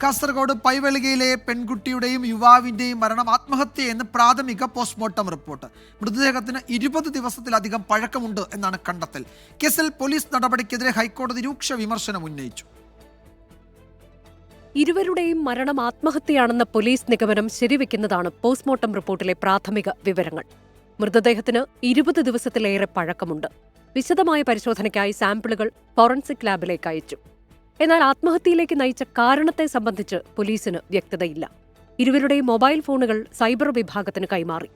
കാസർഗോഡ് പൈവെളികയിലെ പെൺകുട്ടിയുടെയും യുവാവിന്റെയും മരണം ആത്മഹത്യയെന്ന് പ്രാഥമിക postmortem report. മൃതദേഹത്തിന് 20 ദിവസത്തിലധികം പഴക്കമുണ്ട് എന്നാണ് കണ്ടെത്തൽ. കേസിൽ പോലീസ് നടപടിക്കെതിരെ ഹൈക്കോടതി രൂക്ഷ വിമർശനം ഉന്നയിച്ചു. ഇരുവരുടെയും മരണം ആത്മഹത്യയാണെന്ന പോലീസ് നിഗമനം ശരിവെക്കുന്നതാണ് പോസ്റ്റ്മോർട്ടം റിപ്പോർട്ടിലെ പ്രാഥമിക വിവരങ്ങൾ. മൃതദേഹത്തിന് 20 ദിവസത്തിലേറെ പഴക്കമുണ്ട്. വിശദമായ പരിശോധനയ്ക്കായി സാമ്പിളുകൾ ഫോറൻസിക് ലാബിലേക്ക് അയച്ചു. എന്നാൽ ആത്മഹത്യയിലേക്ക് നയിച്ച കാരണത്തെ സംബന്ധിച്ച് പോലീസിന് വ്യക്തതയില്ല. ഇരുവരുടെയും മൊബൈൽ ഫോണുകൾ സൈബർ വിഭാഗത്തിന് കൈമാറി.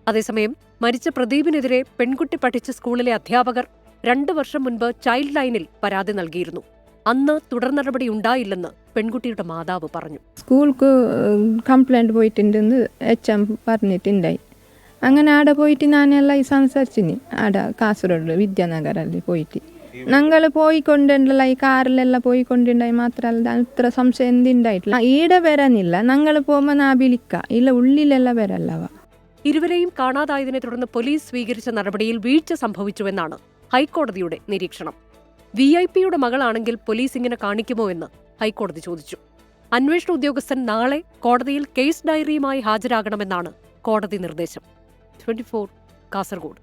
അതേസമയം മരിച്ച പ്രദീപിനെതിരെ പെൺകുട്ടി പഠിച്ച സ്കൂളിലെ അധ്യാപകർ 2 വർഷം മുൻപ് ചൈൽഡ് ലൈനിൽ പരാതി നൽകിയിരുന്നു. അന്ന് തുടർ നടപടി ഉണ്ടായില്ലെന്ന് പെൺകുട്ടിയുടെ മാതാവ് പറഞ്ഞു. സ്കൂൾക്ക് കംപ്ലൈൻറ്റ് പോയിട്ടുണ്ടെന്ന് HM പറഞ്ഞിട്ടുണ്ടായി. അങ്ങനെ ആടെ പോയിട്ട് ഞാനെല്ലാം സംസാരിച്ചിന്. ആടെ കാസർഗോഡ് വിദ്യാനഗറിൽ പോയിട്ട് ഞങ്ങൾ പോയിക്കൊണ്ടുള്ള ഈ കാറിലെല്ലാം പോയിക്കൊണ്ടുണ്ടായി. മാത്രമല്ല അത്ര സംശയം എന്തുണ്ടായിട്ടില്ല. ഈടെ വരാനില്ല. ഞങ്ങൾ പോകുമ്പോൾ നാ വിളിക്ക ഇല്ല ഉള്ളിലെല്ലാം വരല്ലവ. ഇരുവരെയും കാണാതായതിനെ തുടർന്ന് പോലീസ് സ്വീകരിച്ച നടപടിയിൽ വീഴ്ച സംഭവിച്ചുവെന്നാണ് ഹൈക്കോടതിയുടെ നിരീക്ഷണം. VIP-യുടെ മകളാണെങ്കിൽ പോലീസ് ഇങ്ങനെ കാണിക്കുമോ എന്ന് ഹൈക്കോടതി ചോദിച്ചു. അന്വേഷണ ഉദ്യോഗസ്ഥൻ നാളെ കോടതിയിൽ കേസ് ഡയറിയുമായി ഹാജരാകണമെന്നാണ് കോടതി നിർദ്ദേശം. 24 കാസർഗോഡ്.